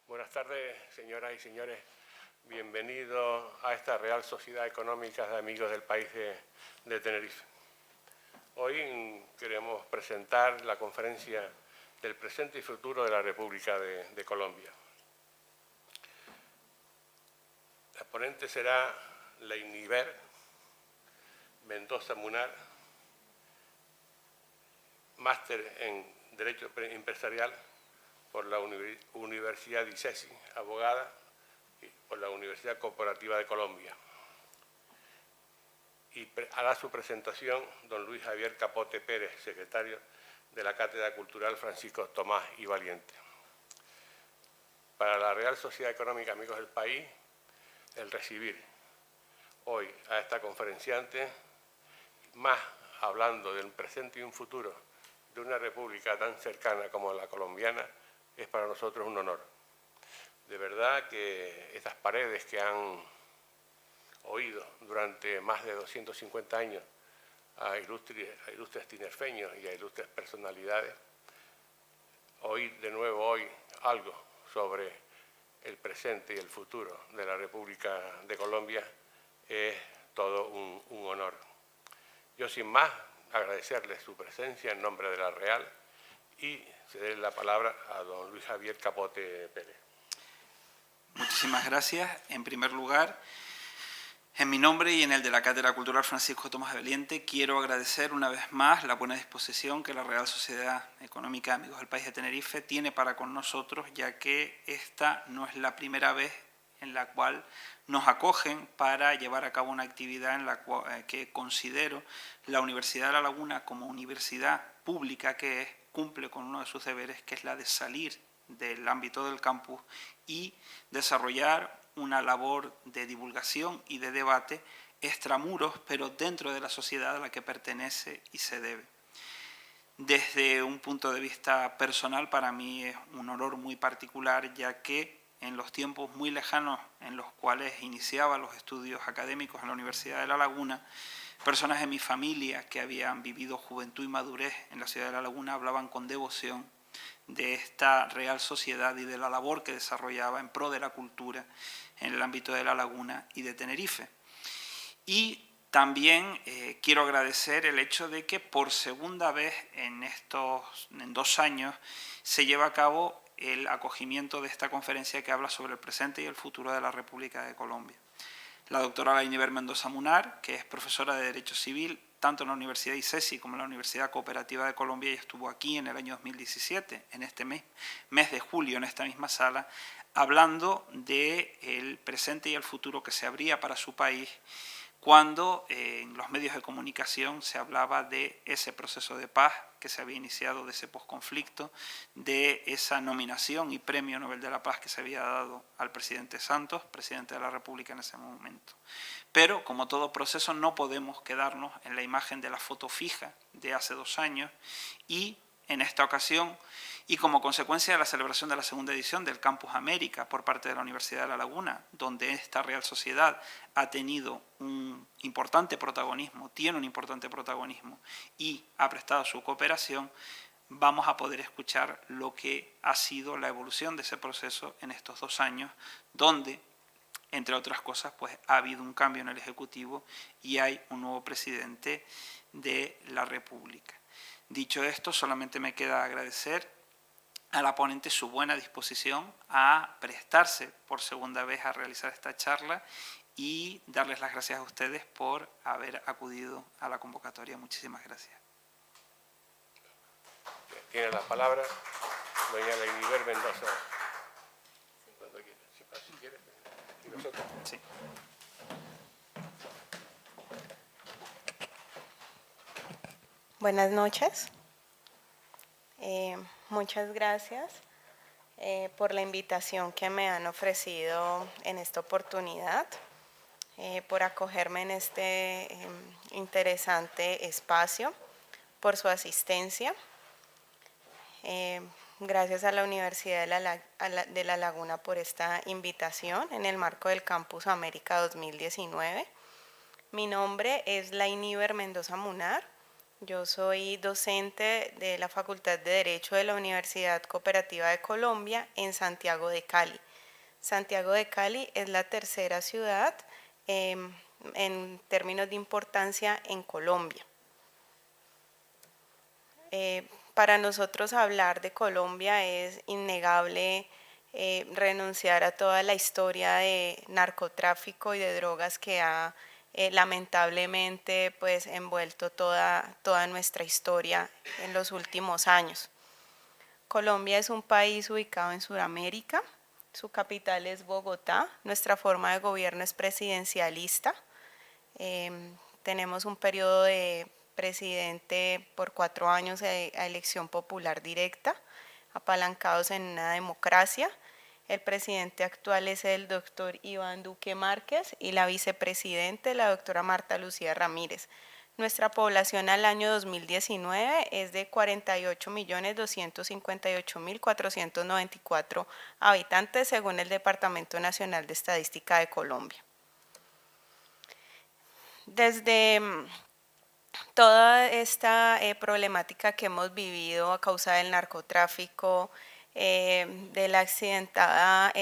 Buenas tardes, señoras y señores. Bienvenidos a esta Real Sociedad Económica de Amigos del País de Tenerife. Hoy queremos presentar la conferencia del presente y futuro de la República de Colombia. La ponente será Leiniver Mendoza Munar, máster en Derecho Empresarial por la Universidad de ICESI, abogada por la Universidad Cooperativa de Colombia. Y hará su presentación don Luis Javier Capote Pérez, secretario de la Cátedra Cultural Francisco Tomás y Valiente. Para la Real Sociedad Económica Amigos del País, el recibir hoy a esta conferenciante, más hablando del presente y un futuro de una república tan cercana como la colombiana, es para nosotros un honor. De verdad que estas paredes que han oído durante más de 250 años a ilustres tinerfeños y a ilustres personalidades, oír de nuevo hoy algo sobre el presente y el futuro de la República de Colombia es todo un honor. Yo, sin más, agradecerles su presencia en nombre de la Real y ceder la palabra a don Luis Javier Capote Pérez. Muchísimas gracias. En primer lugar, en mi nombre y en el de la Cátedra Cultural Francisco Tomás de Valiente, quiero agradecer una vez más la buena disposición que la Real Sociedad Económica Amigos del País de Tenerife tiene para con nosotros, ya que esta no es la primera vez en la cual nos acogen para llevar a cabo una actividad en la cual, que considero la Universidad de La Laguna como universidad pública que es, cumple con uno de sus deberes, que es la de salir del ámbito del campus y desarrollar una labor de divulgación y de debate extramuros, pero dentro de la sociedad a la que pertenece y se debe. Desde un punto de vista personal, para mí es un honor muy particular, ya que en los tiempos muy lejanos en los cuales iniciaba los estudios académicos en la Universidad de La Laguna, personas de mi familia que habían vivido juventud y madurez en la ciudad de La Laguna hablaban con devoción de esta Real Sociedad y de la labor que desarrollaba en pro de la cultura en el ámbito de La Laguna y de Tenerife. Y también quiero agradecer el hecho de que por segunda vez en 2 años se lleva a cabo el acogimiento de esta conferencia que habla sobre el presente y el futuro de la República de Colombia. La doctora Leiniver Mendoza Munar, que es profesora de Derecho Civil, tanto en la Universidad ICESI como en la Universidad Cooperativa de Colombia, y estuvo aquí en el año 2017, en este mes de julio, en esta misma sala, hablando del presente y el futuro que se abría para su país cuando en los medios de comunicación se hablaba de ese proceso de paz que se había iniciado, de ese posconflicto, de esa nominación y premio Nobel de la Paz que se había dado al presidente Santos, presidente de la República en ese momento. Pero, como todo proceso, no podemos quedarnos en la imagen de la foto fija de hace 2 años y, en esta ocasión, y como consecuencia de la celebración de la segunda edición del Campus América por parte de la Universidad de La Laguna, donde esta Real Sociedad ha tenido un importante protagonismo, tiene un importante protagonismo y ha prestado su cooperación, vamos a poder escuchar lo que ha sido la evolución de ese proceso en estos 2 años, donde, entre otras cosas, pues ha habido un cambio en el Ejecutivo y hay un nuevo presidente de la República. Dicho esto, solamente me queda agradecer a la ponente su buena disposición a prestarse por segunda vez a realizar esta charla y darles las gracias a ustedes por haber acudido a la convocatoria. Muchísimas gracias. Tiene la palabra doña Leiniver Mendoza. Cuando quiera, si quiere. ¿Y nosotros? Sí. Buenas noches. Muchas gracias por la invitación que me han ofrecido en esta oportunidad, por acogerme en este interesante espacio, por su asistencia. Gracias a la Universidad de La Laguna por esta invitación en el marco del Campus América 2019. Mi nombre es Leiniver Mendoza Munar. Yo soy docente de la Facultad de Derecho de la Universidad Cooperativa de Colombia en Santiago de Cali. Santiago de Cali es la tercera ciudad en términos de importancia en Colombia. Para nosotros hablar de Colombia es innegable renunciar a toda la historia de narcotráfico y de drogas que ha lamentablemente pues envuelto toda nuestra historia en los últimos años. Colombia es un país ubicado en Sudamérica, su capital es Bogotá, nuestra forma de gobierno es presidencialista, tenemos un periodo de presidente por 4 años a elección popular directa, apalancados en una democracia. El presidente actual es el doctor Iván Duque Márquez y la vicepresidente, la doctora Marta Lucía Ramírez. Nuestra población al año 2019 es de 48.258.494 habitantes, según el Departamento Nacional de Estadística de Colombia. Desde toda esta problemática que hemos vivido a causa del narcotráfico, del accidentado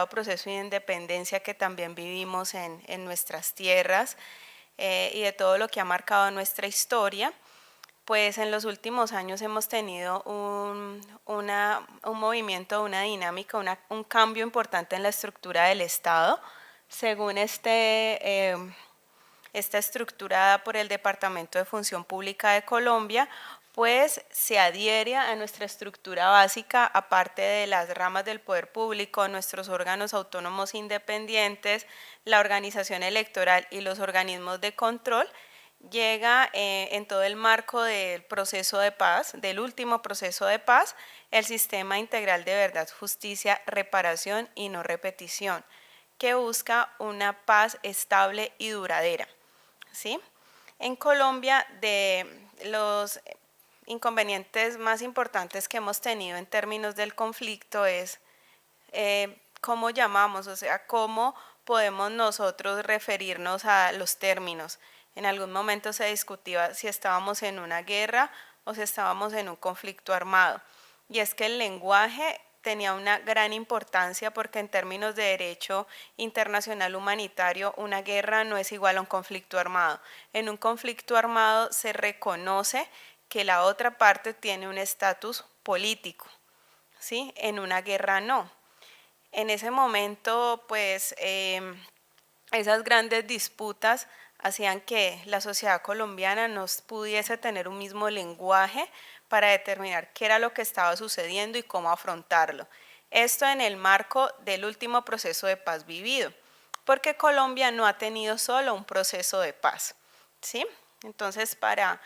proceso de independencia que también vivimos en nuestras tierras y de todo lo que ha marcado nuestra historia, pues en los últimos años hemos tenido un movimiento, una dinámica, un cambio importante en la estructura del Estado. Según esta estructurada por el Departamento de Función Pública de Colombia, pues se adhiere a nuestra estructura básica, aparte de las ramas del poder público, nuestros órganos autónomos independientes, la organización electoral y los organismos de control, llega en todo el marco del proceso de paz, del último proceso de paz, el Sistema Integral de Verdad, Justicia, Reparación y No Repetición, que busca una paz estable y duradera. ¿Sí? En Colombia, de los inconvenientes más importantes que hemos tenido en términos del conflicto es cómo llamamos, o sea, cómo podemos nosotros referirnos a los términos. En algún momento se discutía si estábamos en una guerra o si estábamos en un conflicto armado. Y es que el lenguaje tenía una gran importancia porque en términos de derecho internacional humanitario, una guerra no es igual a un conflicto armado. En un conflicto armado se reconoce que la otra parte tiene un estatus político, ¿sí? En una guerra no. En ese momento, pues, esas grandes disputas hacían que la sociedad colombiana no pudiese tener un mismo lenguaje para determinar qué era lo que estaba sucediendo y cómo afrontarlo. Esto en el marco del último proceso de paz vivido, porque Colombia no ha tenido solo un proceso de paz, ¿sí? Entonces, para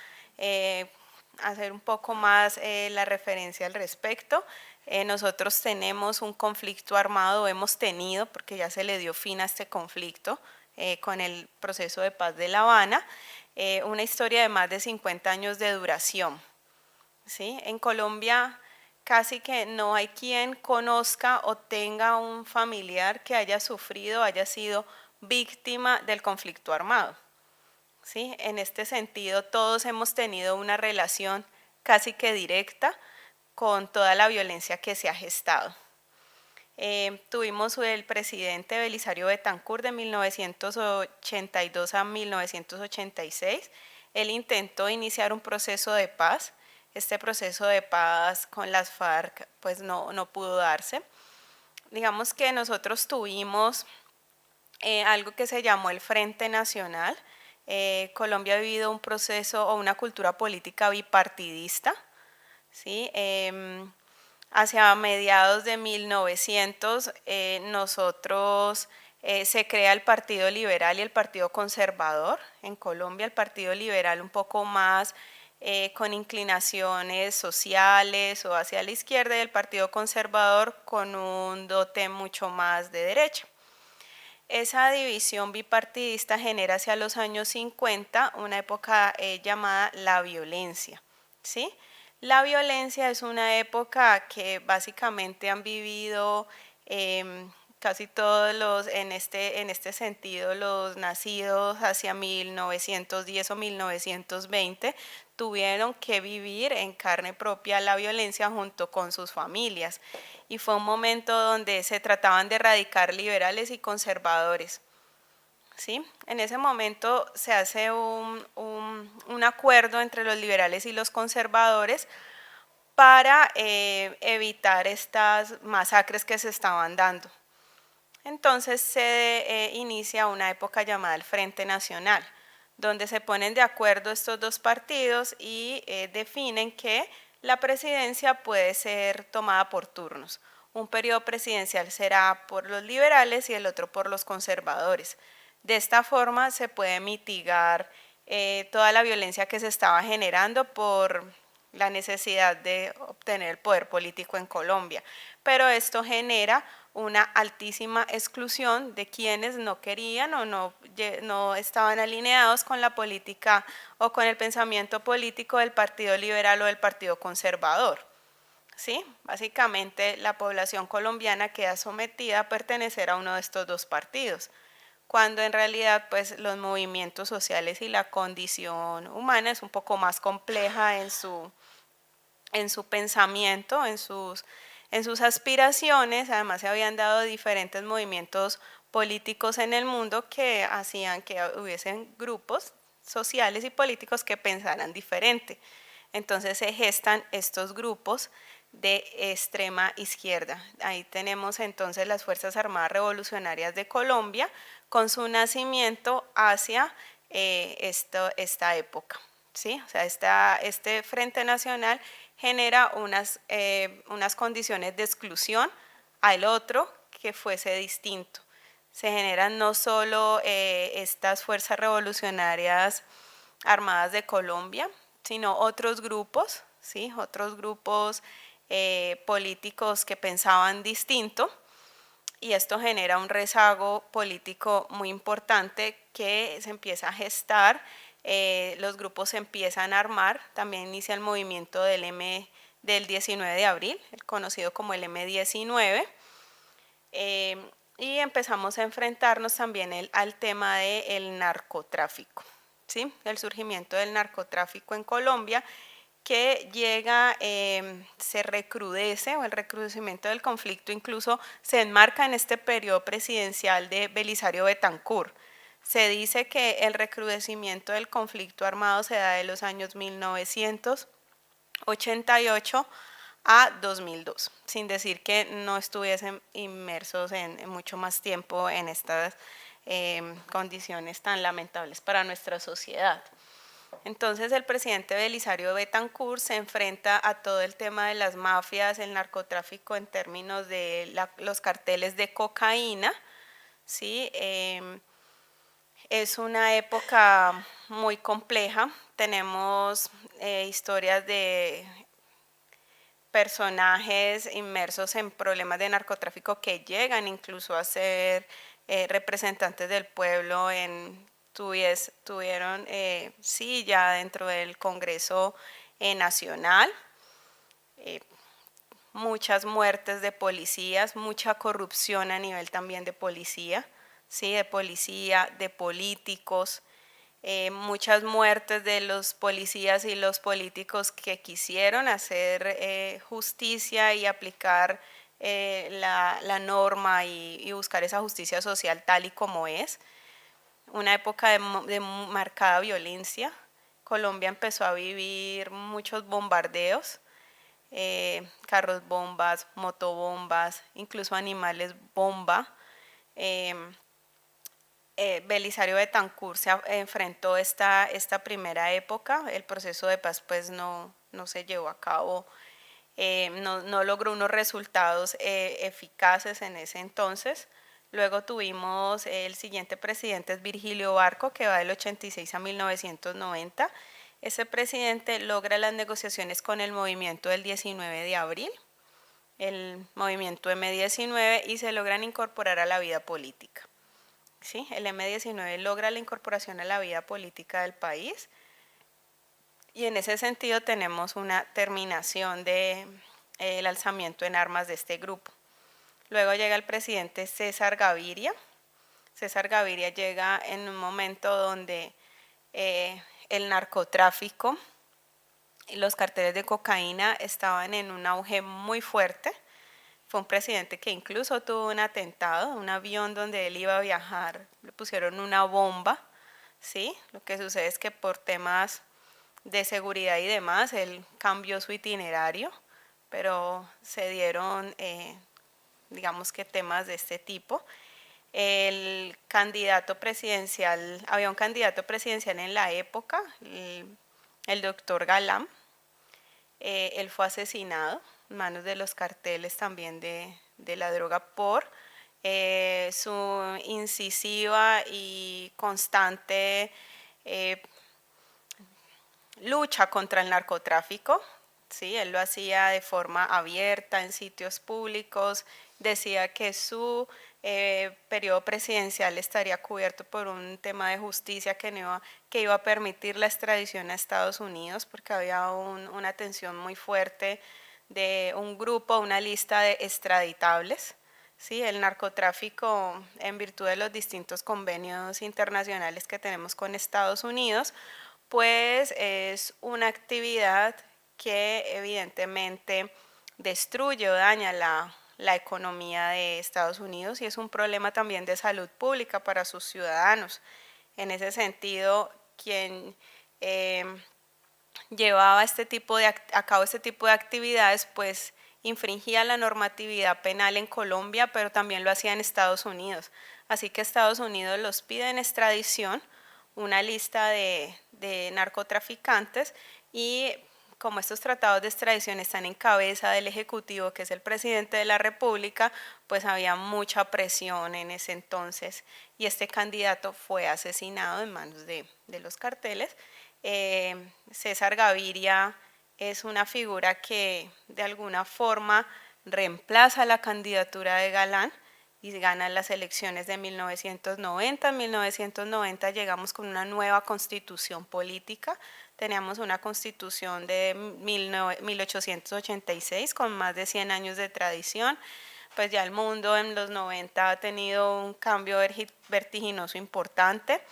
hacer un poco más la referencia al respecto, nosotros tenemos un conflicto armado, hemos tenido, porque ya se le dio fin a este conflicto con el proceso de paz de La Habana, una historia de más de 50 años de duración. ¿Sí? En Colombia casi que no hay quien conozca o tenga un familiar que haya sufrido, haya sido víctima del conflicto armado. ¿Sí? En este sentido, todos hemos tenido una relación casi que directa con toda la violencia que se ha gestado. Tuvimos el presidente Belisario Betancur de 1982 a 1986. Él intentó iniciar un proceso de paz. Este proceso de paz con las FARC pues no pudo darse. Digamos que nosotros tuvimos algo que se llamó el Frente Nacional. Colombia ha vivido un proceso o una cultura política bipartidista, ¿sí? Hacia mediados de 1900 nosotros se crea el Partido Liberal y el Partido Conservador. En Colombia el Partido Liberal un poco más con inclinaciones sociales o hacia la izquierda, y el Partido Conservador con un dote mucho más de derecha. Esa división bipartidista genera hacia los años 50 una época llamada la violencia, ¿sí? La violencia es una época que básicamente han vivido casi todos los, en este sentido, los nacidos hacia 1910 o 1920 tuvieron que vivir en carne propia la violencia junto con sus familias. Y fue un momento donde se trataban de erradicar liberales y conservadores. ¿Sí? En ese momento se hace un acuerdo entre los liberales y los conservadores para evitar estas masacres que se estaban dando. Entonces se inicia una época llamada el Frente Nacional, donde se ponen de acuerdo estos dos partidos y definen que la presidencia puede ser tomada por turnos. Un periodo presidencial será por los liberales y el otro por los conservadores. De esta forma se puede mitigar toda la violencia que se estaba generando por la necesidad de obtener el poder político en Colombia. Pero esto genera una altísima exclusión de quienes no querían o no estaban alineados con la política o con el pensamiento político del Partido Liberal o del Partido Conservador. ¿Sí? Básicamente la población colombiana queda sometida a pertenecer a uno de estos dos partidos, cuando en realidad pues, los movimientos sociales y la condición humana es un poco más compleja en su pensamiento, en sus aspiraciones. Además se habían dado diferentes movimientos políticos en el mundo que hacían que hubiesen grupos sociales y políticos que pensaran diferente. Entonces se gestan estos grupos de extrema izquierda. Ahí tenemos entonces las Fuerzas Armadas Revolucionarias de Colombia con su nacimiento hacia esta época. ¿Sí? O sea, este Frente Nacional genera unas condiciones de exclusión al otro que fuese distinto. Se generan no solo estas Fuerzas Revolucionarias Armadas de Colombia, sino otros grupos, ¿sí? Otros grupos políticos que pensaban distinto, y esto genera un rezago político muy importante que se empieza a gestar. Los grupos se empiezan a armar. También inicia el movimiento del 19 de abril, el conocido como el M-19, y empezamos a enfrentarnos también al tema del narcotráfico, ¿sí? El surgimiento del narcotráfico en Colombia, que llega, se recrudece, o el recrudecimiento del conflicto incluso se enmarca en este periodo presidencial de Belisario Betancur. Se dice que el recrudecimiento del conflicto armado se da de los años 1988 a 2002, sin decir que no estuviesen inmersos en mucho más tiempo en estas condiciones tan lamentables para nuestra sociedad. Entonces el presidente Belisario Betancur se enfrenta a todo el tema de las mafias, el narcotráfico en términos de los carteles de cocaína, ¿sí? Es una época muy compleja. Tenemos historias de personajes inmersos en problemas de narcotráfico que llegan incluso a ser representantes del pueblo, tuvieron silla dentro del Congreso Nacional. Muchas muertes de policías, mucha corrupción a nivel también de policía, ¿sí? De políticos, muchas muertes de los policías y los políticos que quisieron hacer justicia y aplicar la norma y buscar esa justicia social tal y como es. Una época de marcada violencia. Colombia empezó a vivir muchos bombardeos, carros bombas, motobombas, incluso animales bomba. Belisario Betancur se enfrentó esta primera época. El proceso de paz pues no se llevó a cabo, no logró unos resultados eficaces en ese entonces. Luego tuvimos el siguiente presidente, es Virgilio Barco, que va del 86 a 1990. Ese presidente logra las negociaciones con el movimiento del 19 de abril, el movimiento M-19, y se logran incorporar a la vida política. ¿Sí? El M-19 logra la incorporación a la vida política del país, y en ese sentido tenemos una terminación del alzamiento en armas de este grupo. Luego llega el presidente César Gaviria. César Gaviria llega en un momento donde el narcotráfico y los carteles de cocaína estaban en un auge muy fuerte. Fue un presidente que incluso tuvo un atentado, un avión donde él iba a viajar, le pusieron una bomba, ¿sí? Lo que sucede es que por temas de seguridad y demás, él cambió su itinerario, pero se dieron, digamos que temas de este tipo. El candidato presidencial, había un candidato presidencial en la época, el doctor Galán, él fue asesinado en manos de los carteles también de la droga por su incisiva y constante lucha contra el narcotráfico. Sí, él lo hacía de forma abierta en sitios públicos, decía que su periodo presidencial estaría cubierto por un tema de justicia que iba a permitir la extradición a Estados Unidos, porque había una tensión muy fuerte de un grupo, una lista de extraditables. Sí, el narcotráfico, en virtud de los distintos convenios internacionales que tenemos con Estados Unidos, pues es una actividad que evidentemente destruye o daña la economía de Estados Unidos y es un problema también de salud pública para sus ciudadanos. En ese sentido, quien llevaba a cabo este tipo de actividades, pues infringía la normatividad penal en Colombia, pero también lo hacía en Estados Unidos. Así que Estados Unidos los pide en extradición, una lista de narcotraficantes, y como estos tratados de extradición están en cabeza del Ejecutivo, que es el presidente de la República, pues había mucha presión en ese entonces y este candidato fue asesinado en manos de los carteles. César Gaviria es una figura que de alguna forma reemplaza la candidatura de Galán y gana las elecciones de 1990. En 1990 llegamos con una nueva constitución política. Teníamos una constitución de 1886 con más de 100 años de tradición. Pues ya el mundo en los 90 ha tenido un cambio vertiginoso importante.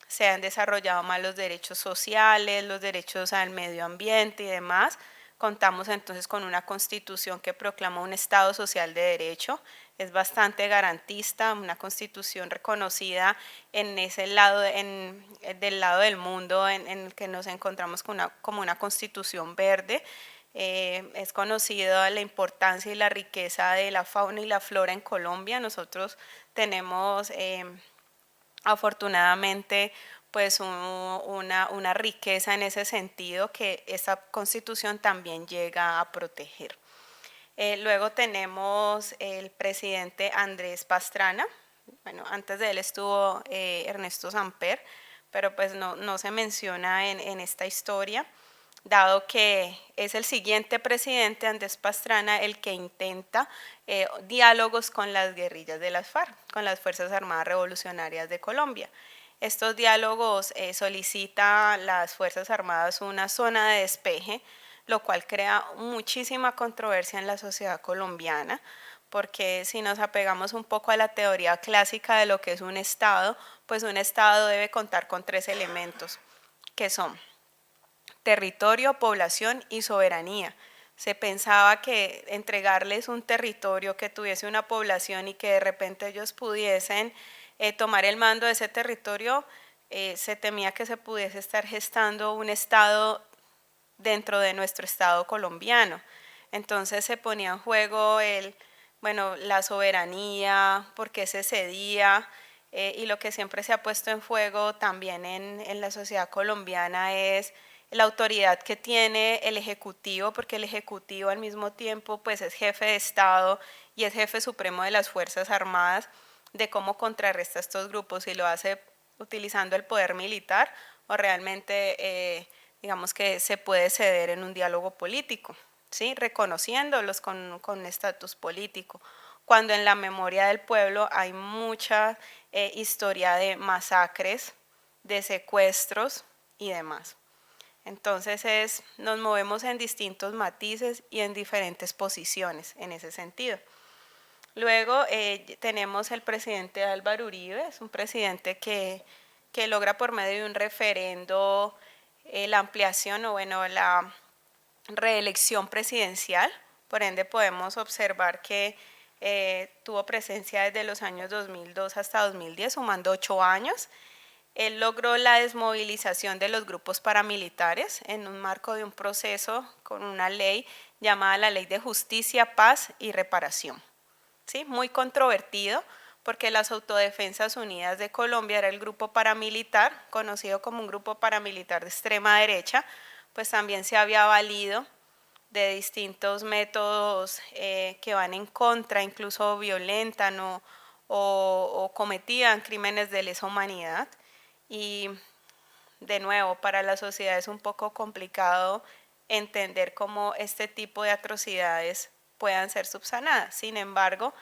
Se han desarrollado más los derechos sociales, los derechos al medio ambiente y demás. Contamos entonces con una constitución que proclama un Estado social de derecho, es bastante garantista, una constitución reconocida en ese lado, del lado del mundo en el que nos encontramos como una constitución verde. Es conocida la importancia y la riqueza de la fauna y la flora en Colombia. Nosotros tenemos afortunadamente pues una riqueza en ese sentido que esta constitución también llega a proteger. Luego tenemos el presidente Andrés Pastrana. Bueno, antes de él estuvo Ernesto Samper, pero pues no se menciona en esta historia, dado que es el siguiente presidente, Andrés Pastrana, el que intenta diálogos con las guerrillas de las FARC, con las Fuerzas Armadas Revolucionarias de Colombia. Estos diálogos solicita a las Fuerzas Armadas una zona de despeje, lo cual crea muchísima controversia en la sociedad colombiana, porque si nos apegamos un poco a la teoría clásica de lo que es un Estado, pues un Estado debe contar con 3 elementos, que son territorio, población y soberanía. Se pensaba que entregarles un territorio que tuviese una población y que de repente ellos pudiesen tomar el mando de ese territorio, se temía que se pudiese estar gestando un Estado dentro de nuestro Estado colombiano. Entonces se ponía en juego la soberanía, por qué se cedía, y lo que siempre se ha puesto en juego también en la sociedad colombiana es la autoridad que tiene el Ejecutivo, porque el Ejecutivo al mismo tiempo pues es jefe de Estado y es jefe supremo de las Fuerzas Armadas, de cómo contrarresta estos grupos, si lo hace utilizando el poder militar o realmente digamos que se puede ceder en un diálogo político, ¿sí? Reconociéndolos con estatus político, cuando en la memoria del pueblo hay mucha historia de masacres, de secuestros y demás. Entonces nos movemos en distintos matices y en diferentes posiciones en ese sentido. Luego tenemos el presidente Álvaro Uribe, es un presidente que logra por medio de un referendo la ampliación o bueno, la reelección presidencial. Por ende podemos observar que tuvo presencia desde los años 2002 hasta 2010, sumando 8 años. Él logró la desmovilización de los grupos paramilitares en un marco de un proceso con una ley llamada la Ley de Justicia, Paz y Reparación. ¿Sí? Muy controvertido porque las Autodefensas Unidas de Colombia era el grupo paramilitar, conocido como un grupo paramilitar de extrema derecha, pues también se había valido de distintos métodos que van en contra, incluso violentan o cometían crímenes de lesa humanidad. Y de nuevo, para la sociedad es un poco complicado entender cómo este tipo de atrocidades puedan ser subsanadas. Sin embargo,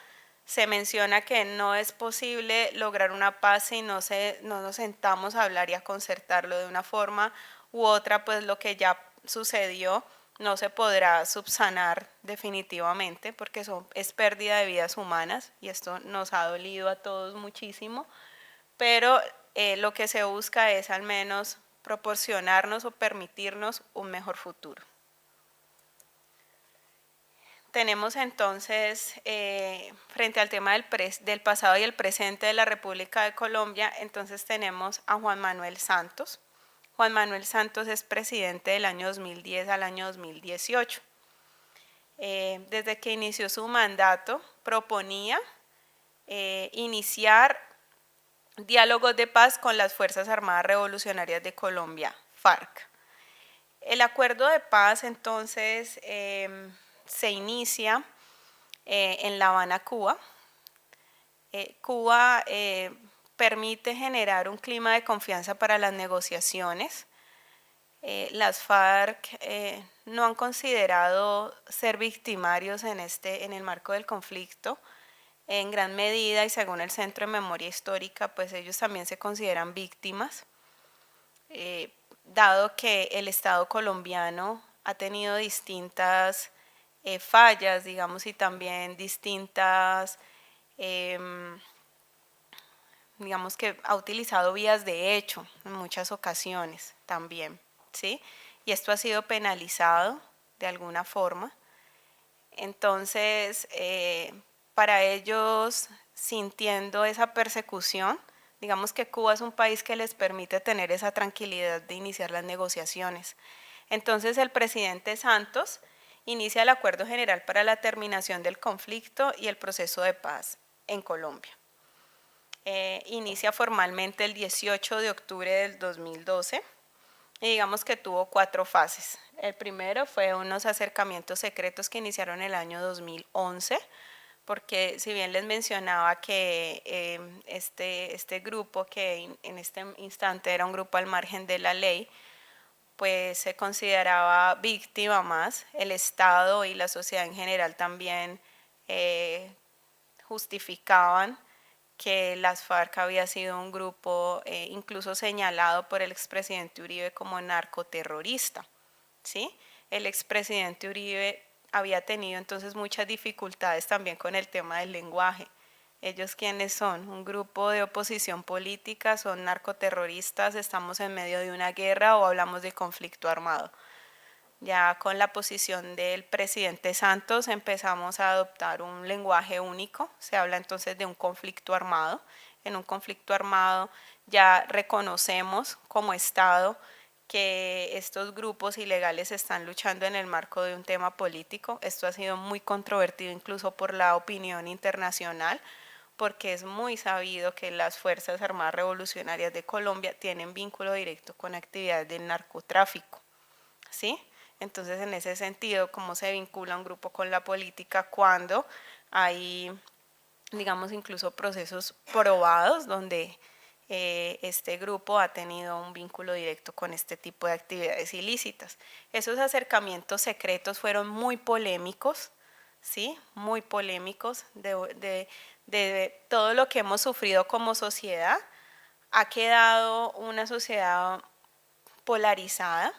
se menciona que no es posible lograr una paz si no nos sentamos a hablar y a concertarlo de una forma u otra, pues lo que ya sucedió no se podrá subsanar definitivamente porque es pérdida de vidas humanas y esto nos ha dolido a todos muchísimo, pero lo que se busca es al menos proporcionarnos o permitirnos un mejor futuro. Tenemos entonces, frente al tema del pasado y el presente de la República de Colombia, entonces tenemos a Juan Manuel Santos. Juan Manuel Santos es presidente del año 2010 al año 2018. Desde que inició su mandato, proponía iniciar diálogos de paz con las Fuerzas Armadas Revolucionarias de Colombia, FARC. El acuerdo de paz entonces se inicia en La Habana, Cuba. Cuba permite generar un clima de confianza para las negociaciones. Las FARC no han considerado ser victimarios en el marco del conflicto. En gran medida y según el Centro de Memoria Histórica, pues ellos también se consideran víctimas, dado que el Estado colombiano ha tenido distintas fallas, digamos, y también distintas, digamos que ha utilizado vías de hecho en muchas ocasiones también, ¿sí? Y esto ha sido penalizado de alguna forma. Entonces, para ellos, sintiendo esa persecución, digamos que Cuba es un país que les permite tener esa tranquilidad de iniciar las negociaciones. Entonces, el presidente Santos inicia el Acuerdo General para la Terminación del Conflicto y el Proceso de Paz en Colombia. Inicia formalmente el 18 de octubre del 2012 y digamos que tuvo 4 fases. El primero fue unos acercamientos secretos que iniciaron en el año 2011, porque si bien les mencionaba que este grupo, que en este instante era un grupo al margen de la ley, pues se consideraba víctima más, el Estado y la sociedad en general también justificaban que las FARC había sido un grupo incluso señalado por el expresidente Uribe como narcoterrorista, ¿sí? El expresidente Uribe había tenido entonces muchas dificultades también con el tema del lenguaje. ¿Ellos quiénes son? Un grupo de oposición política, son narcoterroristas, estamos en medio de una guerra o hablamos de conflicto armado. Ya con la posición del presidente Santos empezamos a adoptar un lenguaje único, se habla entonces de un conflicto armado. En un conflicto armado ya reconocemos como Estado que estos grupos ilegales están luchando en el marco de un tema político. Esto ha sido muy controvertido incluso por la opinión internacional, porque es muy sabido que las Fuerzas Armadas Revolucionarias de Colombia tienen vínculo directo con actividades del narcotráfico, ¿sí? Entonces, en ese sentido, ¿cómo se vincula un grupo con la política cuando hay, digamos, incluso procesos probados donde este grupo ha tenido un vínculo directo con este tipo de actividades ilícitas? Esos acercamientos secretos fueron muy polémicos, ¿sí? Muy polémicos de todo lo que hemos sufrido como sociedad. Ha quedado una sociedad polarizada.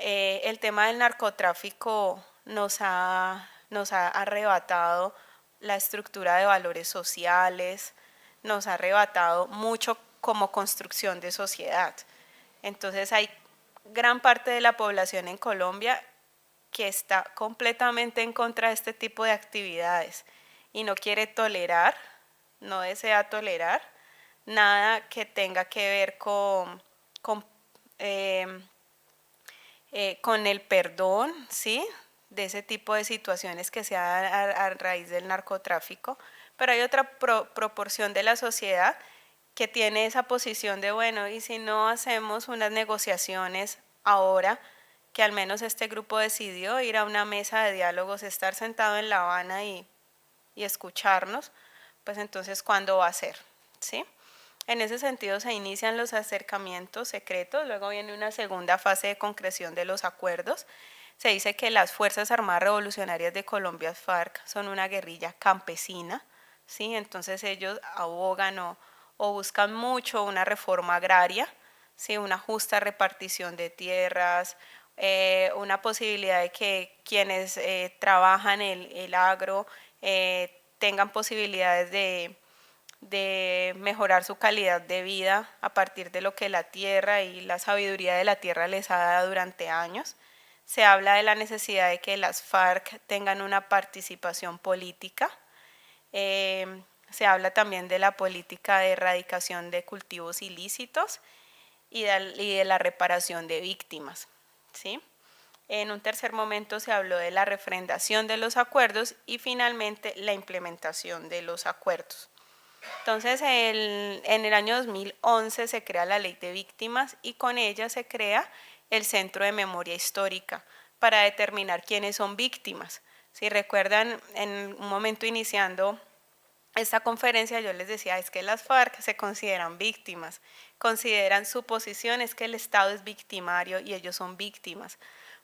El tema del narcotráfico nos ha arrebatado la estructura de valores sociales, nos ha arrebatado mucho como construcción de sociedad. Entonces hay gran parte de la población en Colombia que está completamente en contra de este tipo de actividades y no quiere tolerar, no desea tolerar nada que tenga que ver con el perdón, ¿sí?, de ese tipo de situaciones que se dan a raíz del narcotráfico, pero hay otra proporción de la sociedad que tiene esa posición de, bueno, y si no hacemos unas negociaciones ahora, que al menos este grupo decidió ir a una mesa de diálogos, estar sentado en La Habana y escucharnos, pues entonces, ¿cuándo va a ser? ¿Sí? En ese sentido se inician los acercamientos secretos, luego viene una segunda fase de concreción de los acuerdos. Se dice que las Fuerzas Armadas Revolucionarias de Colombia, FARC, son una guerrilla campesina, ¿sí? Entonces ellos abogan o buscan mucho una reforma agraria, ¿sí?, una justa repartición de tierras, una posibilidad de que quienes trabajan el agro tengan posibilidades de mejorar su calidad de vida a partir de lo que la tierra y la sabiduría de la tierra les ha dado durante años. Se habla de la necesidad de que las FARC tengan una participación política. Se habla también de la política de erradicación de cultivos ilícitos y de la reparación de víctimas, ¿sí? En un tercer momento se habló de la refrendación de los acuerdos y finalmente la implementación de los acuerdos. Entonces, en el año 2011 se crea la Ley de Víctimas y con ella se crea el Centro de Memoria Histórica para determinar quiénes son víctimas. Si recuerdan, en un momento iniciando esta conferencia yo les decía, es que las FARC se consideran víctimas, consideran su posición es que el Estado es victimario y ellos son víctimas.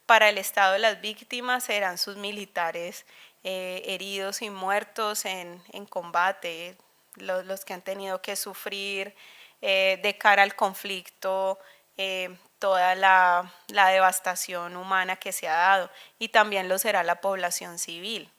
Para el Estado las víctimas serán sus militares heridos y muertos en combate, los que han tenido que sufrir de cara al conflicto, toda la devastación humana que se ha dado, y también lo será la población civil,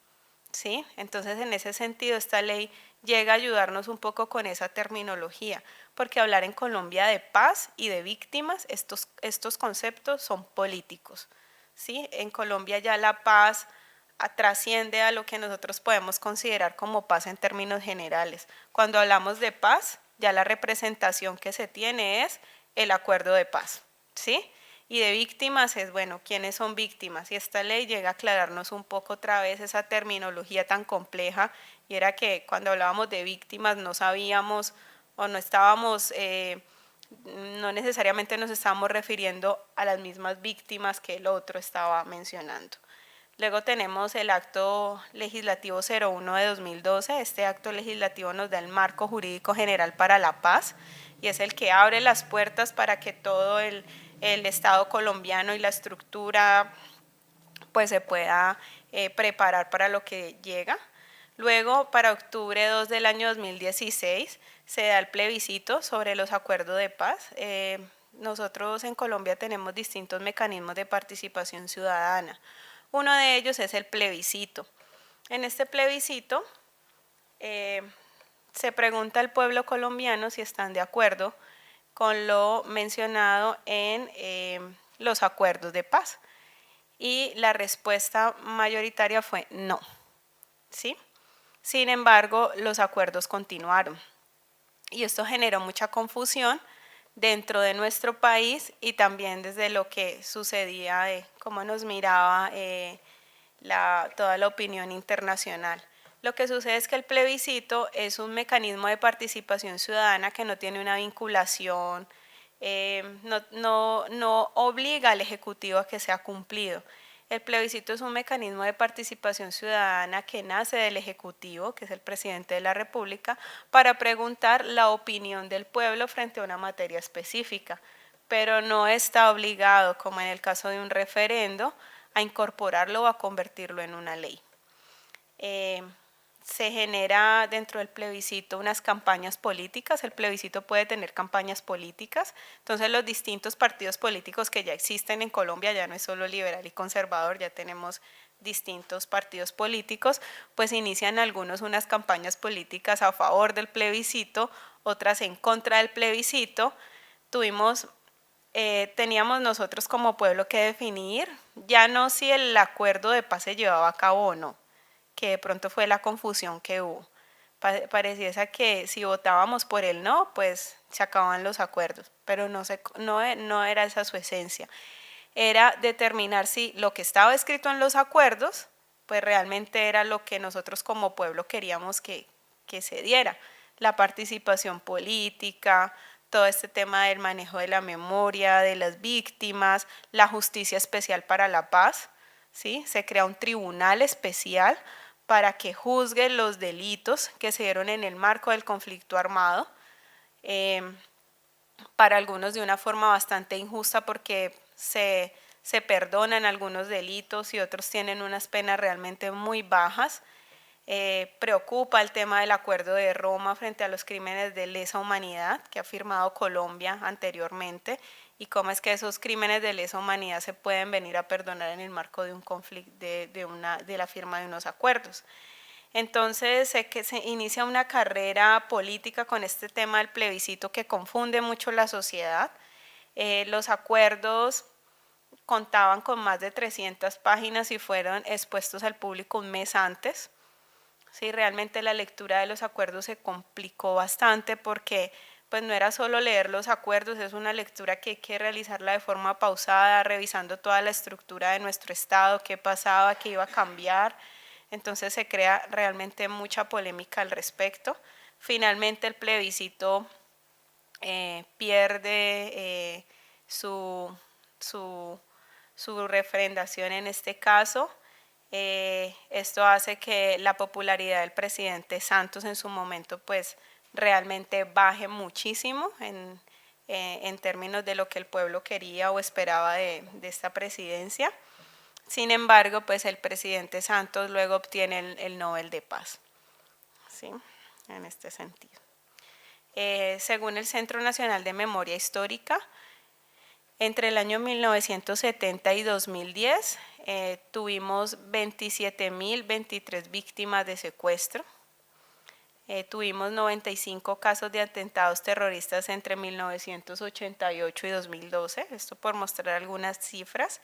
¿sí? Entonces, en ese sentido, esta ley llega a ayudarnos un poco con esa terminología, porque hablar en Colombia de paz y de víctimas, estos conceptos son políticos, ¿sí? En Colombia ya la paz trasciende a lo que nosotros podemos considerar como paz en términos generales. Cuando hablamos de paz, ya la representación que se tiene es el acuerdo de paz, ¿sí? Y de víctimas es, bueno, ¿quiénes son víctimas? Y esta ley llega a aclararnos un poco otra vez esa terminología tan compleja, y era que cuando hablábamos de víctimas no sabíamos o no estábamos, no necesariamente nos estábamos refiriendo a las mismas víctimas que el otro estaba mencionando. Luego tenemos el Acto Legislativo 01 de 2012. Este acto legislativo nos da el marco jurídico general para la paz y es el que abre las puertas para que todo el Estado colombiano y la estructura pues se pueda preparar para lo que llega. Luego, para octubre 2 del año 2016, se da el plebiscito sobre los acuerdos de paz. Nosotros en Colombia tenemos distintos mecanismos de participación ciudadana. Uno de ellos es el plebiscito. En este plebiscito se pregunta al pueblo colombiano si están de acuerdo con lo mencionado en los acuerdos de paz. Y la respuesta mayoritaria fue no, ¿sí? Sin embargo, los acuerdos continuaron. Y esto generó mucha confusión dentro de nuestro país y también desde lo que sucedía, de cómo nos miraba toda la opinión internacional. Lo que sucede es que el plebiscito es un mecanismo de participación ciudadana que no tiene una vinculación, no obliga al Ejecutivo a que sea cumplido. El plebiscito es un mecanismo de participación ciudadana que nace del Ejecutivo, que es el presidente de la República, para preguntar la opinión del pueblo frente a una materia específica, pero no está obligado, como en el caso de un referendo, a incorporarlo o a convertirlo en una ley. se genera dentro del plebiscito unas campañas políticas. El plebiscito puede tener campañas políticas. Entonces los distintos partidos políticos que ya existen en Colombia, ya no es solo liberal y conservador, ya tenemos distintos partidos políticos, pues inician algunos unas campañas políticas a favor del plebiscito, otras en contra del plebiscito. Teníamos nosotros como pueblo que definir, ya no si el acuerdo de paz se llevaba a cabo o no, que de pronto fue la confusión que hubo. Pareciese que si votábamos por el no, pues se acababan los acuerdos, pero no era esa su esencia. Era determinar si lo que estaba escrito en los acuerdos, pues realmente era lo que nosotros como pueblo queríamos que se diera. La participación política, todo este tema del manejo de la memoria, de las víctimas, la justicia especial para la paz, ¿sí? Se crea un tribunal especial para que juzgue los delitos que se dieron en el marco del conflicto armado, para algunos de una forma bastante injusta porque se perdonan algunos delitos y otros tienen unas penas realmente muy bajas. Preocupa el tema del Acuerdo de Roma frente a los crímenes de lesa humanidad que ha firmado Colombia anteriormente y cómo es que esos crímenes de lesa humanidad se pueden venir a perdonar en el marco de un conflicto, de la firma de unos acuerdos. Entonces que se inicia una carrera política con este tema del plebiscito que confunde mucho la sociedad. Los acuerdos contaban con más de 300 páginas y fueron expuestos al público un mes antes. Sí, realmente la lectura de los acuerdos se complicó bastante porque pues no era solo leer los acuerdos, es una lectura que hay que realizarla de forma pausada, revisando toda la estructura de nuestro Estado, qué pasaba, qué iba a cambiar. Entonces se crea realmente mucha polémica al respecto. Finalmente el plebiscito pierde su refrendación en este caso. Esto hace que la popularidad del presidente Santos en su momento pues realmente baje muchísimo en términos de lo que el pueblo quería o esperaba de esta presidencia. Sin embargo, pues el presidente Santos luego obtiene el Nobel de Paz, ¿sí? En este sentido. Según el Centro Nacional de Memoria Histórica, entre el año 1970 y 2010 tuvimos 27.023 víctimas de secuestro. Tuvimos 95 casos de atentados terroristas entre 1988 y 2012, esto por mostrar algunas cifras.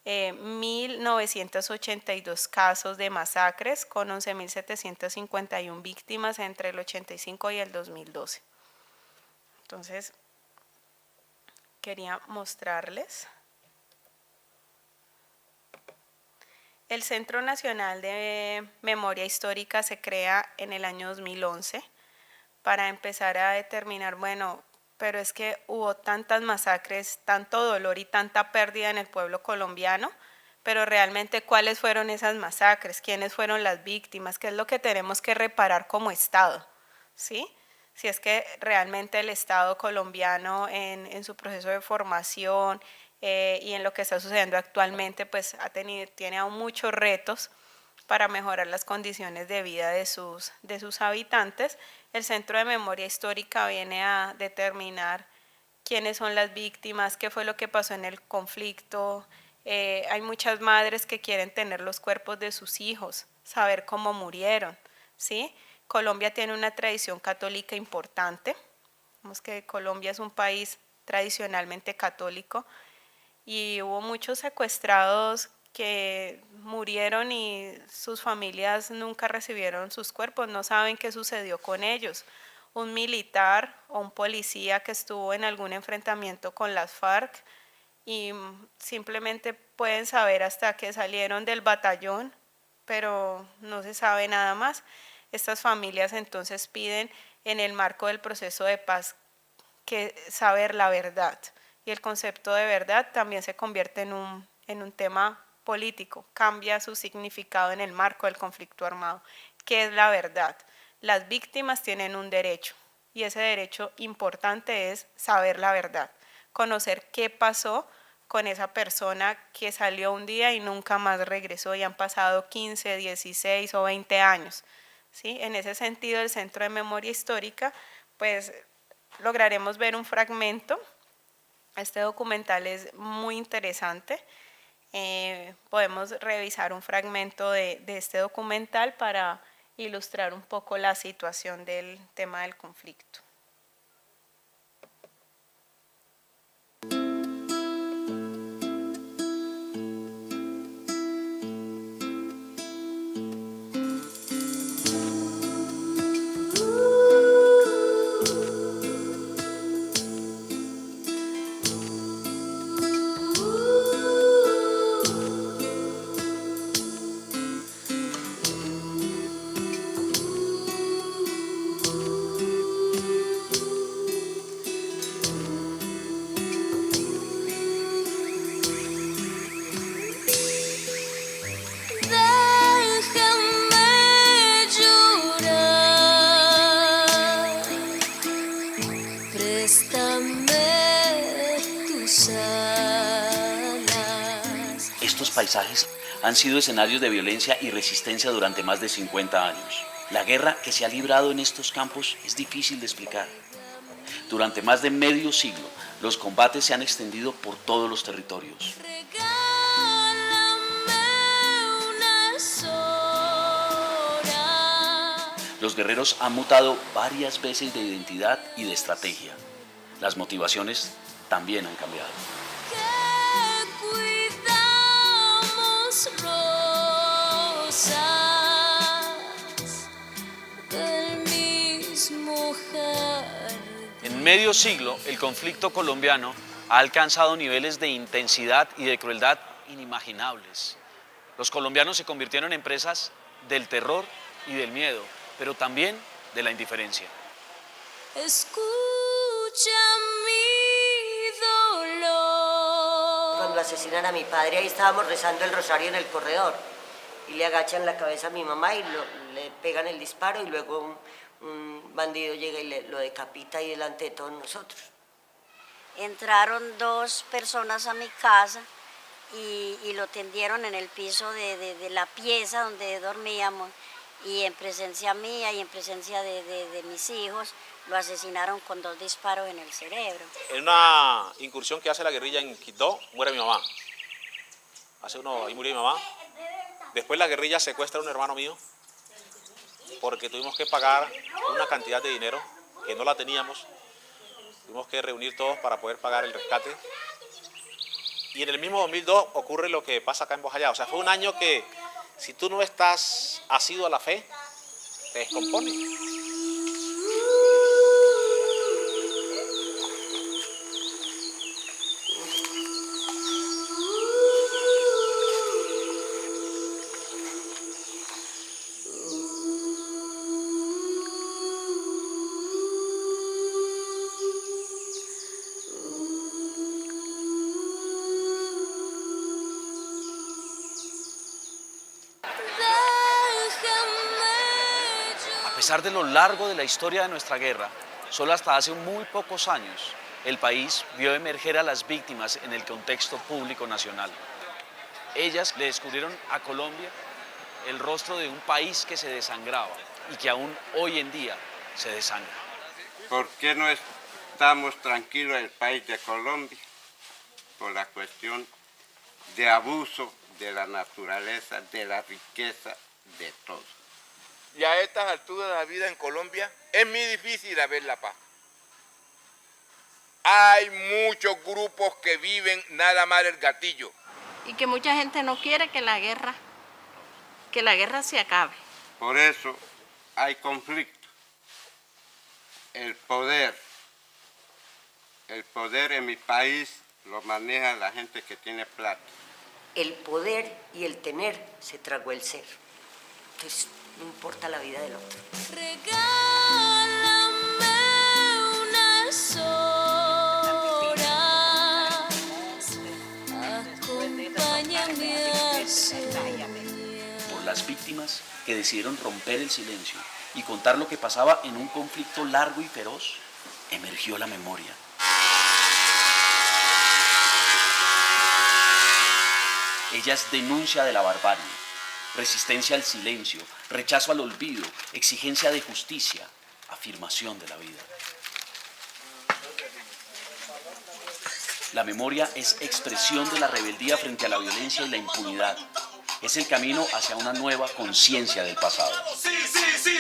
1.982 casos de masacres con 11.751 víctimas entre el 85 y el 2012. Entonces, quería mostrarles. El Centro Nacional de Memoria Histórica se crea en el año 2011 para empezar a determinar, bueno, pero es que hubo tantas masacres, tanto dolor y tanta pérdida en el pueblo colombiano, pero realmente ¿cuáles fueron esas masacres? ¿Quiénes fueron las víctimas? ¿Qué es lo que tenemos que reparar como Estado? ¿Sí? Si es que realmente el Estado colombiano en su proceso de formación y en lo que está sucediendo actualmente, pues tiene aún muchos retos para mejorar las condiciones de vida de sus habitantes. El Centro de Memoria Histórica viene a determinar quiénes son las víctimas, qué fue lo que pasó en el conflicto. Hay muchas madres que quieren tener los cuerpos de sus hijos, saber cómo murieron, ¿sí? Colombia tiene una tradición católica importante. Vemos que Colombia es un país tradicionalmente católico y hubo muchos secuestrados que murieron y sus familias nunca recibieron sus cuerpos, no saben qué sucedió con ellos. Un militar o un policía que estuvo en algún enfrentamiento con las FARC y simplemente pueden saber hasta que salieron del batallón, pero no se sabe nada más. Estas familias entonces piden en el marco del proceso de paz que saber la verdad. Y el concepto de verdad también se convierte en un tema político, cambia su significado en el marco del conflicto armado. ¿Qué es la verdad? Las víctimas tienen un derecho y ese derecho importante es saber la verdad, conocer qué pasó con esa persona que salió un día y nunca más regresó y han pasado 15, 16 o 20 años. ¿sí? En ese sentido, el Centro de Memoria Histórica, pues lograremos ver un fragmento. Este documental es muy interesante. Podemos revisar un fragmento de este documental para ilustrar un poco la situación del tema del conflicto. Estos paisajes han sido escenarios de violencia y resistencia durante más de 50 años. La guerra que se ha librado en estos campos es difícil de explicar. Durante más de medio siglo, los combates se han extendido por todos los territorios. Los guerreros han mutado varias veces de identidad y de estrategia. Las motivaciones también han cambiado. En medio siglo, el conflicto colombiano ha alcanzado niveles de intensidad y de crueldad inimaginables. Los colombianos se convirtieron en presas del terror y del miedo, pero también de la indiferencia. Escucha mi dolor. Cuando asesinan a mi padre, ahí estábamos rezando el rosario en el corredor y le agachan la cabeza a mi mamá y le pegan el disparo y luego un bandido llega y lo decapita ahí delante de todos nosotros. Entraron dos personas a mi casa y lo tendieron en el piso de la pieza donde dormíamos, y en presencia mía y en presencia de mis hijos lo asesinaron con 2 disparos en el cerebro. En una incursión que hace la guerrilla en Quito, muere mi mamá. Ahí murió mi mamá. Después la guerrilla secuestra a un hermano mío porque tuvimos que pagar una cantidad de dinero que no la teníamos. Tuvimos que reunir todos para poder pagar el rescate. Y en el mismo 2002 ocurre lo que pasa acá en Bojayá. O sea, fue un año que si tú no estás asiduo a la fe, te descompone. A pesar de lo largo de la historia de nuestra guerra, solo hasta hace muy pocos años el país vio emerger a las víctimas en el contexto público nacional. Ellas le descubrieron a Colombia el rostro de un país que se desangraba y que aún hoy en día se desangra. ¿Por qué no estamos tranquilos en el país de Colombia? Por la cuestión de abuso de la naturaleza, de la riqueza, de todo. Y a estas alturas de la vida en Colombia es muy difícil ver la paz. Hay muchos grupos que viven nada más el gatillo. Y que mucha gente no quiere que la guerra se acabe. Por eso hay conflicto. El poder en mi país lo maneja la gente que tiene plata. El poder y el tener se tragó el ser. Entonces, no importa la vida del otro. Regálame unas horas, acompáñame a soñar. Por las víctimas que decidieron romper el silencio y contar lo que pasaba en un conflicto largo y feroz, emergió la memoria. Ella es denuncia de la barbarie, resistencia al silencio, rechazo al olvido, exigencia de justicia, afirmación de la vida. La memoria es expresión de la rebeldía frente a la violencia y la impunidad. Es el camino hacia una nueva conciencia del pasado. Sí,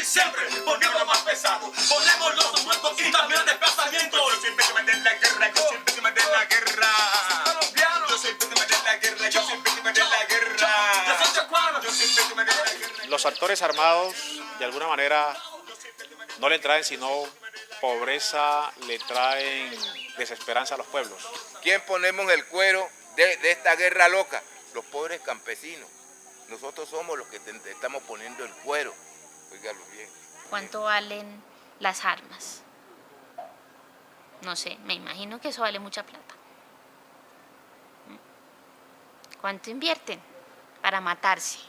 siempre ponemos lo más pesado, ponemos los muertos y también el desplazamiento. Yo siempre que me den la guerra, yo siempre que me den la guerra. Yo siempre que me den la guerra, yo siempre que me den la guerra. Yo siempre que me den la guerra. Los actores armados, de alguna manera, no le traen sino pobreza, le traen desesperanza a los pueblos. ¿Quién ponemos el cuero de esta guerra loca? Los pobres campesinos. Nosotros somos los que estamos poniendo el cuero. Óigalo bien. ¿Cuánto valen las armas? No sé, me imagino que eso vale mucha plata. ¿Cuánto invierten para matarse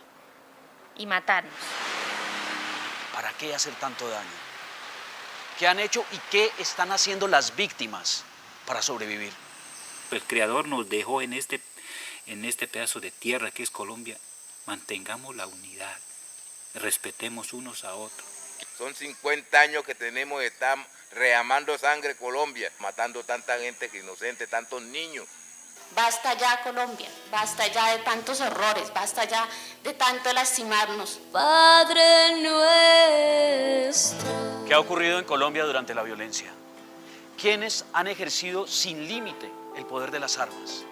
y matarnos? ¿Para qué hacer tanto daño? ¿Qué han hecho y qué están haciendo las víctimas para sobrevivir? El Creador nos dejó en este pedazo de tierra que es Colombia. Mantengamos la unidad, respetemos unos a otros. Son 50 años que tenemos de estar reamando sangre Colombia, matando tanta gente que inocente, tantos niños. Basta ya, Colombia, basta ya de tantos horrores, basta ya de tanto lastimarnos. Padre nuestro. ¿Qué ha ocurrido en Colombia durante la violencia? ¿Quiénes han ejercido sin límite el poder de las armas?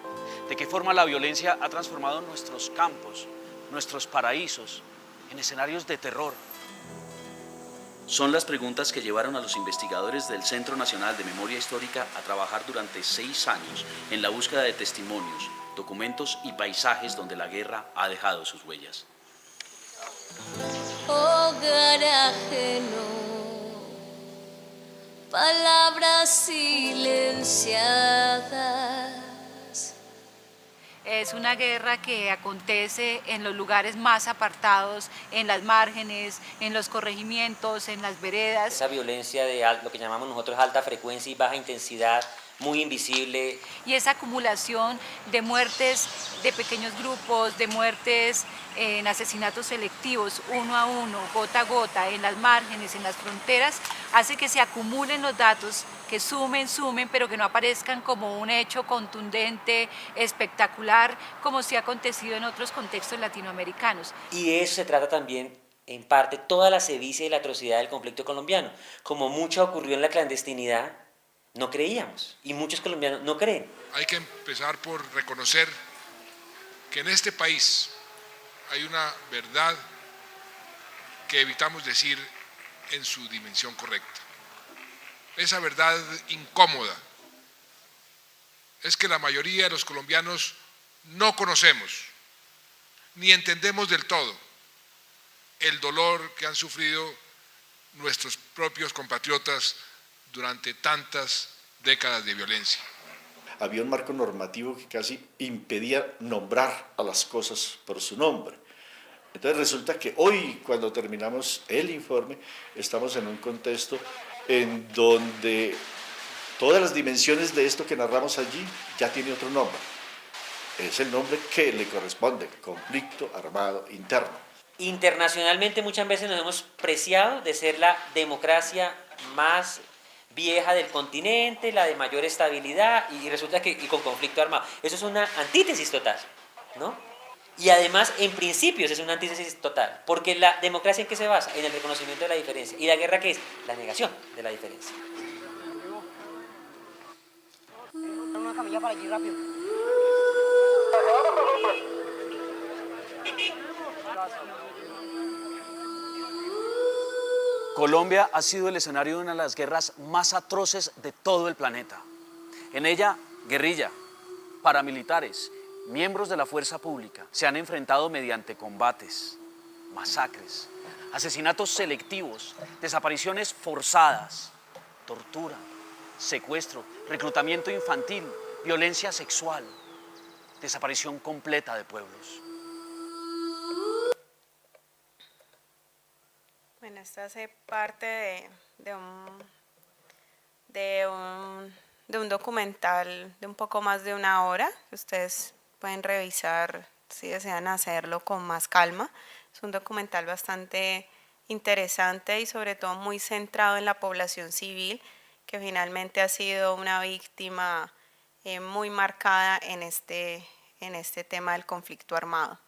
¿De qué forma la violencia ha transformado nuestros campos, nuestros paraísos, en escenarios de terror? Son las preguntas que llevaron a los investigadores del Centro Nacional de Memoria Histórica a trabajar durante 6 años en la búsqueda de testimonios, documentos y paisajes donde la guerra ha dejado sus huellas. Hogar ajeno, palabras silenciadas. Es una guerra que acontece en los lugares más apartados, en las márgenes, en los corregimientos, en las veredas. Esa violencia de lo que llamamos nosotros alta frecuencia y baja intensidad, muy invisible. Y esa acumulación de muertes de pequeños grupos, de muertes en asesinatos selectivos, uno a uno, gota a gota, en las márgenes, en las fronteras, hace que se acumulen los datos, que sumen, pero que no aparezcan como un hecho contundente, espectacular, como sí ha acontecido en otros contextos latinoamericanos. Y de eso se trata también, en parte, toda la sevicia y la atrocidad del conflicto colombiano. Como mucho ocurrió en la clandestinidad, no creíamos, y muchos colombianos no creen. Hay que empezar por reconocer que en este país hay una verdad que evitamos decir en su dimensión correcta. Esa verdad incómoda es que la mayoría de los colombianos no conocemos ni entendemos del todo el dolor que han sufrido nuestros propios compatriotas durante tantas décadas de violencia. Había un marco normativo que casi impedía nombrar a las cosas por su nombre. Entonces resulta que hoy, cuando terminamos el informe, estamos en un contexto en donde todas las dimensiones de esto que narramos allí ya tiene otro nombre. Es el nombre que le corresponde, conflicto armado interno. Internacionalmente muchas veces nos hemos preciado de ser la democracia más vieja del continente, la de mayor estabilidad, y resulta que y con conflicto armado. Eso es una antítesis total, ¿no? Y además, en principios, es una antítesis total, porque la democracia ¿en qué se basa? En el reconocimiento de la diferencia. ¿Y la guerra qué es? La negación de la diferencia. Una camilla para allí rápido. Colombia ha sido el escenario de una de las guerras más atroces de todo el planeta. En ella, guerrilla, paramilitares, miembros de la fuerza pública se han enfrentado mediante combates, masacres, asesinatos selectivos, desapariciones forzadas, tortura, secuestro, reclutamiento infantil, violencia sexual, desaparición completa de pueblos. Bueno, esto hace parte de un documental de un poco más de 1 hora, que ustedes pueden revisar si desean hacerlo con más calma. Es un documental bastante interesante y sobre todo muy centrado en la población civil, que finalmente ha sido una víctima muy marcada en este tema del conflicto armado.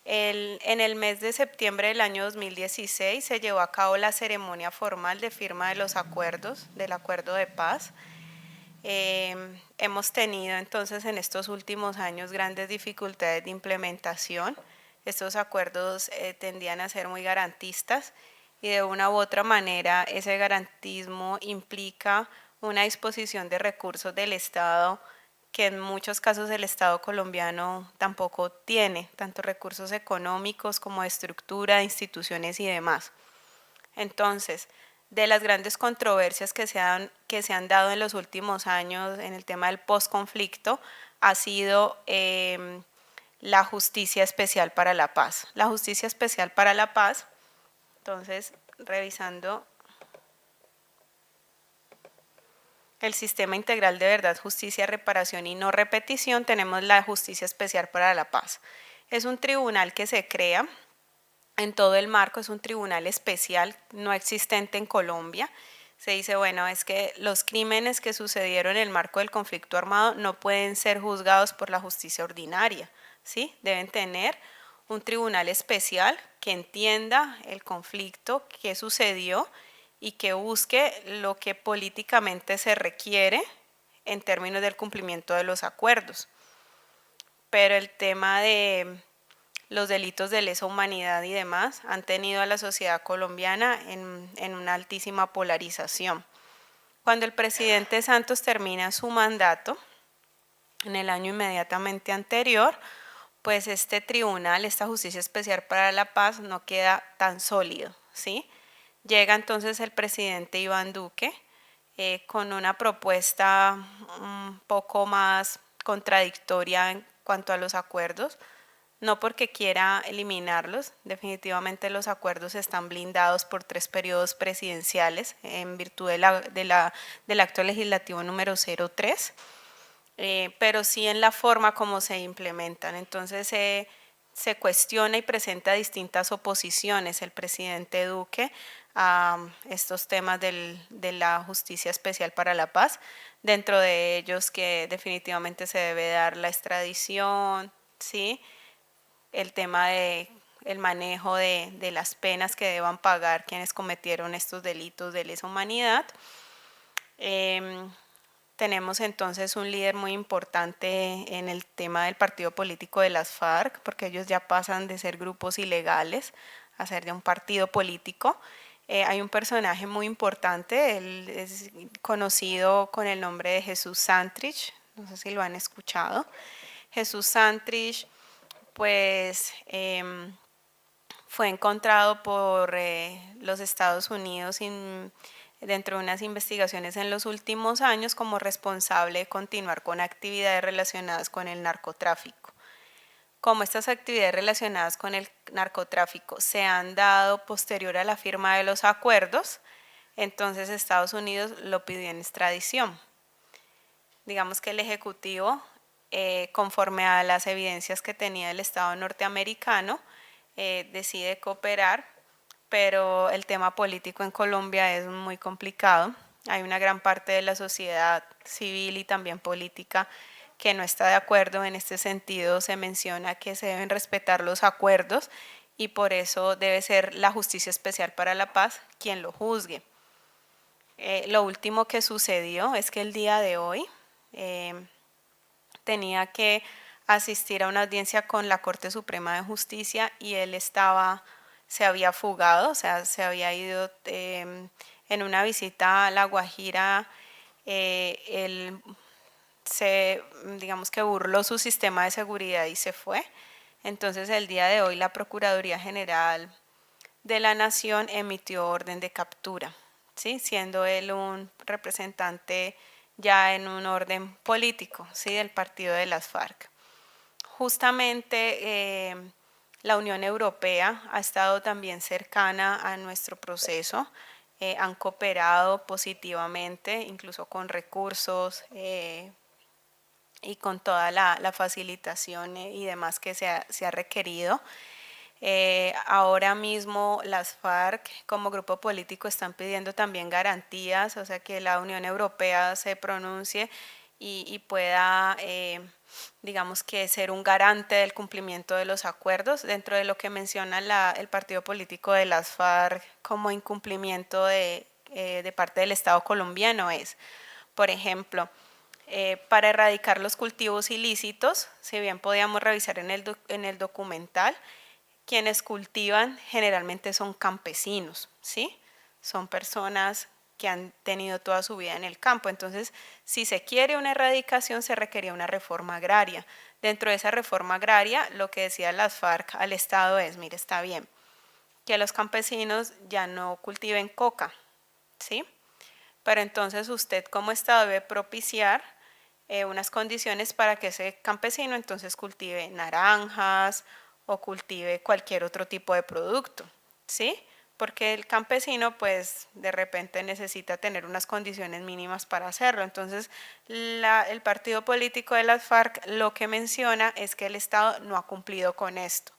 En el mes de septiembre del año 2016 se llevó a cabo la ceremonia formal de firma de los acuerdos, del acuerdo de paz. Hemos tenido entonces en estos últimos años grandes dificultades de implementación. Estos acuerdos tendían a ser muy garantistas y de una u otra manera ese garantismo implica una disposición de recursos del Estado que en muchos casos el Estado colombiano tampoco tiene, tanto recursos económicos como de estructura, de instituciones y demás. Entonces, de las grandes controversias que se han dado en los últimos años en el tema del posconflicto ha sido la Justicia Especial para la Paz. La Justicia Especial para la Paz, entonces, revisando el Sistema Integral de Verdad, Justicia, Reparación y No Repetición, tenemos la Justicia Especial para la Paz. Es un tribunal que se crea en todo el marco, es un tribunal especial no existente en Colombia. Se dice, bueno, es que los crímenes que sucedieron en el marco del conflicto armado no pueden ser juzgados por la justicia ordinaria, ¿sí? Deben tener un tribunal especial que entienda el conflicto que sucedió y que busque lo que políticamente se requiere en términos del cumplimiento de los acuerdos. Pero el tema de los delitos de lesa humanidad y demás han tenido a la sociedad colombiana en una altísima polarización. Cuando el presidente Santos termina su mandato, en el año inmediatamente anterior, pues este tribunal, esta Justicia Especial para la Paz no queda tan sólido, ¿sí? Llega entonces el presidente Iván Duque con una propuesta un poco más contradictoria en cuanto a los acuerdos, no porque quiera eliminarlos, definitivamente los acuerdos están blindados por 3 periodos presidenciales en virtud del acto legislativo número 03, pero sí en la forma como se implementan. Entonces se cuestiona y presenta distintas oposiciones el presidente Duque a estos temas de la Justicia Especial para la Paz, dentro de ellos que definitivamente se debe dar la extradición, ¿sí? El tema de el manejo de las penas que deban pagar quienes cometieron estos delitos de lesa humanidad. Tenemos entonces un líder muy importante en el tema del partido político de las FARC, porque ellos ya pasan de ser grupos ilegales a ser de un partido político. Hay un personaje muy importante, él es conocido con el nombre de Jesús Santrich, no sé si lo han escuchado. Jesús Santrich, pues fue encontrado por los Estados Unidos dentro de unas investigaciones en los últimos años como responsable de continuar con actividades relacionadas con el narcotráfico. Como estas actividades relacionadas con el narcotráfico se han dado posterior a la firma de los acuerdos, entonces Estados Unidos lo pidió en extradición. Digamos que el Ejecutivo, conforme a las evidencias que tenía el Estado norteamericano, decide cooperar, pero el tema político en Colombia es muy complicado. Hay una gran parte de la sociedad civil y también política que no está de acuerdo. En este sentido se menciona que se deben respetar los acuerdos y por eso debe ser la Justicia Especial para la Paz quien lo juzgue. Lo último que sucedió es que el día de hoy tenía que asistir a una audiencia con la Corte Suprema de Justicia y él se había fugado, o sea, se había ido en una visita a La Guajira. Él digamos que burló su sistema de seguridad y se fue. Entonces el día de hoy la Procuraduría General de la Nación emitió orden de captura, ¿sí? Siendo él un representante ya en un orden político, ¿sí? Del partido de las FARC. Justamente la Unión Europea ha estado también cercana a nuestro proceso, han cooperado positivamente, incluso con recursos y con toda la facilitación y demás que se ha requerido. Ahora mismo las FARC como grupo político están pidiendo también garantías, o sea, que la Unión Europea se pronuncie y pueda, digamos que ser un garante del cumplimiento de los acuerdos dentro de lo que menciona el partido político de las FARC como incumplimiento de parte del Estado colombiano es, por ejemplo, para erradicar los cultivos ilícitos, si bien podíamos revisar en el documental, quienes cultivan generalmente son campesinos, ¿sí? Son personas que han tenido toda su vida en el campo. Entonces, si se quiere una erradicación, se requería una reforma agraria. Dentro de esa reforma agraria, lo que decía las FARC al Estado es, mire, está bien, que los campesinos ya no cultiven coca, ¿sí? Pero entonces usted como Estado debe propiciar unas condiciones para que ese campesino entonces cultive naranjas o cultive cualquier otro tipo de producto, ¿sí? Porque el campesino pues de repente necesita tener unas condiciones mínimas para hacerlo. Entonces el partido político de las FARC lo que menciona es que el Estado no ha cumplido con esto.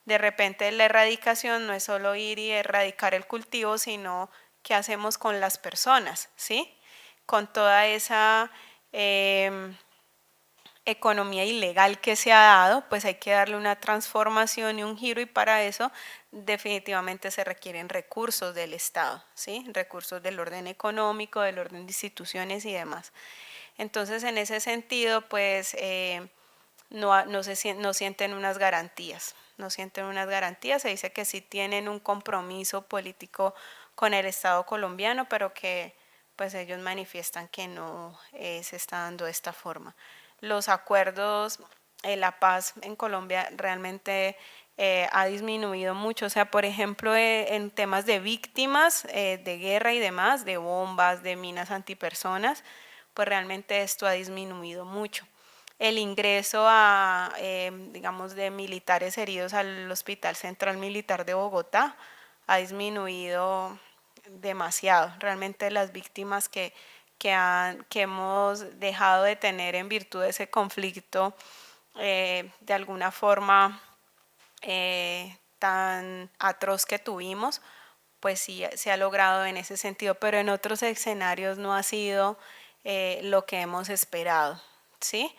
De repente la erradicación no es solo ir y erradicar el cultivo, sino qué hacemos con las personas, ¿sí? Con toda esa economía ilegal que se ha dado, pues hay que darle una transformación y un giro, y para eso definitivamente se requieren recursos del Estado, ¿sí? Recursos del orden económico, del orden de instituciones y demás. Entonces, en ese sentido, pues no sienten unas garantías, se dice que sí tienen un compromiso político con el Estado colombiano, pero que pues ellos manifiestan que no se está dando de esta forma. Los acuerdos, la paz en Colombia realmente ha disminuido mucho. O sea, por ejemplo, en temas de víctimas de guerra y demás, de bombas, de minas antipersonas, pues realmente esto ha disminuido mucho. El ingreso digamos, de militares heridos al Hospital Central Militar de Bogotá ha disminuido demasiado. Realmente las víctimas que hemos dejado de tener en virtud de ese conflicto, de alguna forma tan atroz que tuvimos, pues sí se ha logrado en ese sentido, pero en otros escenarios no ha sido lo que hemos esperado, ¿sí?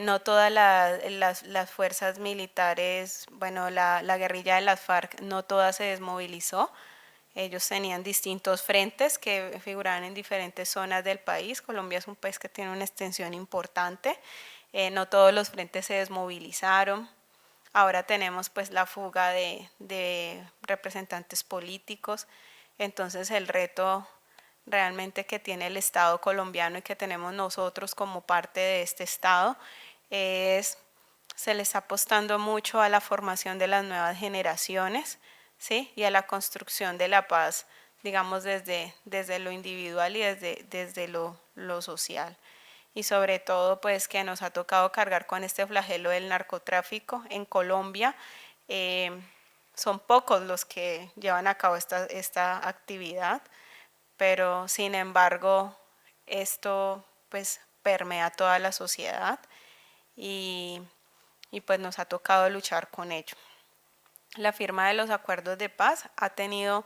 No todas las fuerzas militares, bueno, la guerrilla de las FARC, no toda se desmovilizó. Ellos tenían distintos frentes que figuraban en diferentes zonas del país. Colombia es un país que tiene una extensión importante. No todos los frentes se desmovilizaron. Ahora tenemos pues la fuga de representantes políticos. Entonces el reto realmente que tiene el Estado colombiano y que tenemos nosotros como parte de este Estado se le está apostando mucho a la formación de las nuevas generaciones, ¿sí? Y a la construcción de la paz, digamos, desde lo individual y desde lo social. Y sobre todo, pues, que nos ha tocado cargar con este flagelo del narcotráfico en Colombia. Son pocos los que llevan a cabo esta actividad, pero sin embargo, esto, pues, permea toda la sociedad y pues nos ha tocado luchar con ello. La firma de los acuerdos de paz ha tenido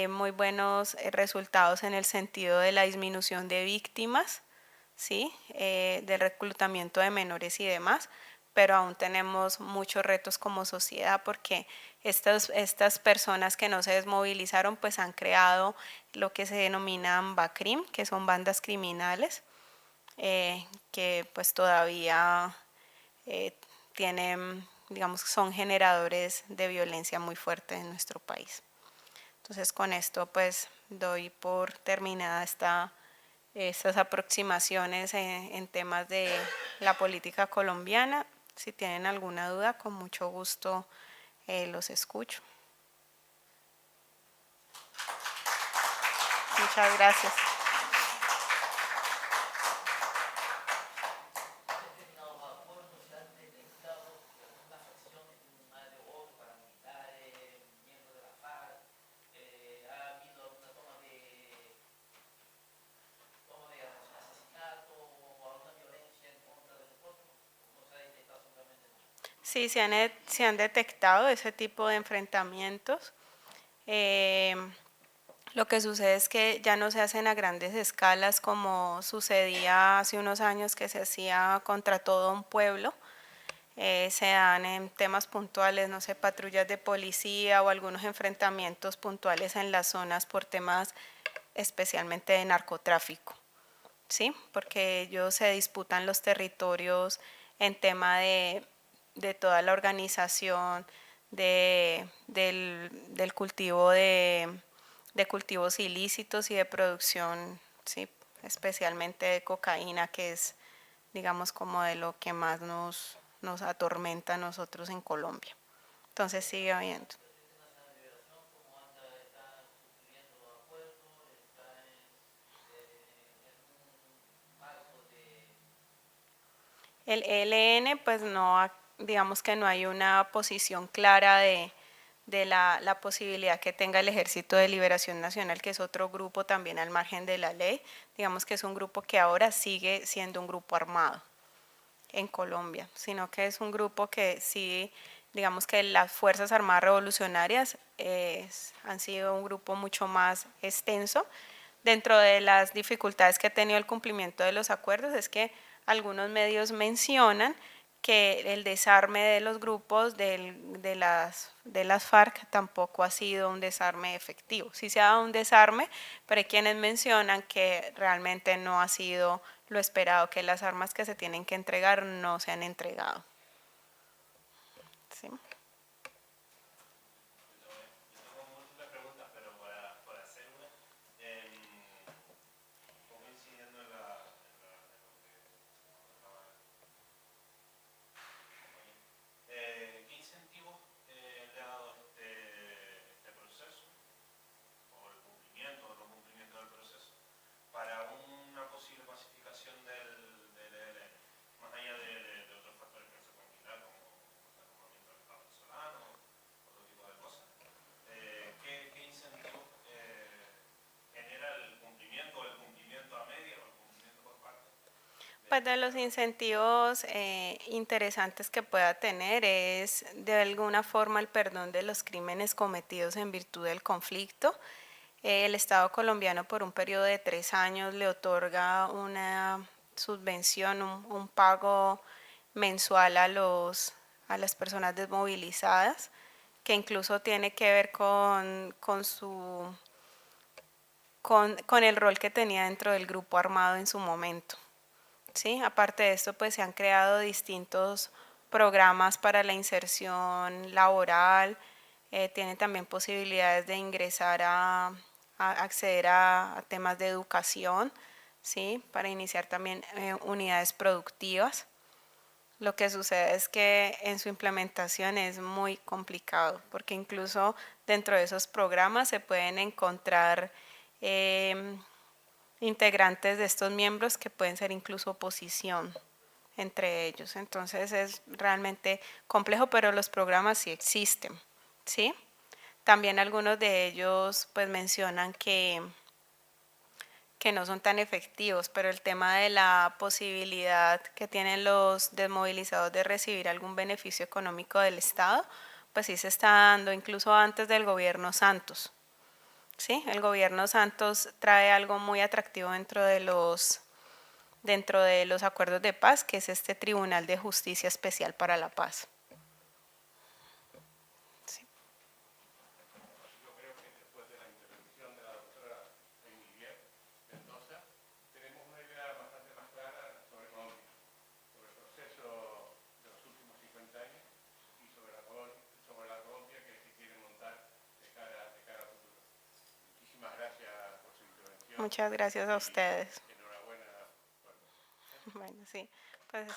muy buenos resultados en el sentido de la disminución de víctimas, ¿sí? Del reclutamiento de menores y demás, pero aún tenemos muchos retos como sociedad porque estas personas que no se desmovilizaron pues han creado lo que se denominan BACRIM, que son bandas criminales, que pues todavía tienen, digamos, son generadores de violencia muy fuerte en nuestro país. Entonces con esto pues doy por terminada estas aproximaciones en temas de la política colombiana. Si tienen alguna duda, con mucho gusto los escucho. Muchas gracias. Sí, se han detectado ese tipo de enfrentamientos. Lo que sucede es que ya no se hacen a grandes escalas como sucedía hace unos años, que se hacía contra todo un pueblo. Se dan en temas puntuales, no sé, patrullas de policía o algunos enfrentamientos puntuales en las zonas por temas especialmente de narcotráfico, ¿sí? Porque ellos se disputan los territorios en tema de toda la organización del cultivo de cultivos ilícitos y de producción, ¿sí? Especialmente de cocaína, que es, digamos, como de lo que más nos atormenta a nosotros en Colombia. Entonces sigue habiendo. El ELN, pues no, digamos que no hay una posición clara de la posibilidad que tenga el Ejército de Liberación Nacional, que es otro grupo también al margen de la ley. Digamos que es un grupo que ahora sigue siendo un grupo armado en Colombia, sino que es un grupo que sí, digamos que las Fuerzas Armadas Revolucionarias han sido un grupo mucho más extenso. Dentro de las dificultades que ha tenido el cumplimiento de los acuerdos es que algunos medios mencionan que el desarme de los grupos de las FARC tampoco ha sido un desarme efectivo. Sí se ha dado un desarme, pero hay quienes mencionan que realmente no ha sido lo esperado, que las armas que se tienen que entregar no se han entregado. ¿Sí? Pues de los incentivos interesantes que pueda tener es de alguna forma el perdón de los crímenes cometidos en virtud del conflicto. El Estado colombiano por un periodo de 3 años le otorga una subvención, un pago mensual a las personas desmovilizadas, que incluso tiene que ver con el rol que tenía dentro del grupo armado en su momento. ¿Sí? Aparte de esto, pues se han creado distintos programas para la inserción laboral, tienen también posibilidades de ingresar a acceder a temas de educación, ¿sí? Para iniciar también unidades productivas. Lo que sucede es que en su implementación es muy complicado, porque incluso dentro de esos programas se pueden encontrar integrantes de estos miembros que pueden ser incluso oposición entre ellos. Entonces es realmente complejo, pero los programas sí existen, ¿sí? También algunos de ellos pues mencionan que no son tan efectivos, pero el tema de la posibilidad que tienen los desmovilizados de recibir algún beneficio económico del Estado, pues sí se está dando incluso antes del gobierno Santos. ¿Sí? El gobierno Santos trae algo muy atractivo dentro de los acuerdos de paz, que es este Tribunal de Justicia Especial para la Paz. Sí. Yo creo que después de la intervención de la doctora Emilier Mendoza, tenemos una idea bastante más clara sobre Colombia, sobre el proceso de los últimos 50 años y sobre la Colombia que se quiere montar de cara a futuro. Muchísimas gracias por su intervención. Muchas gracias a ustedes. Enhorabuena. Bueno, sí, pues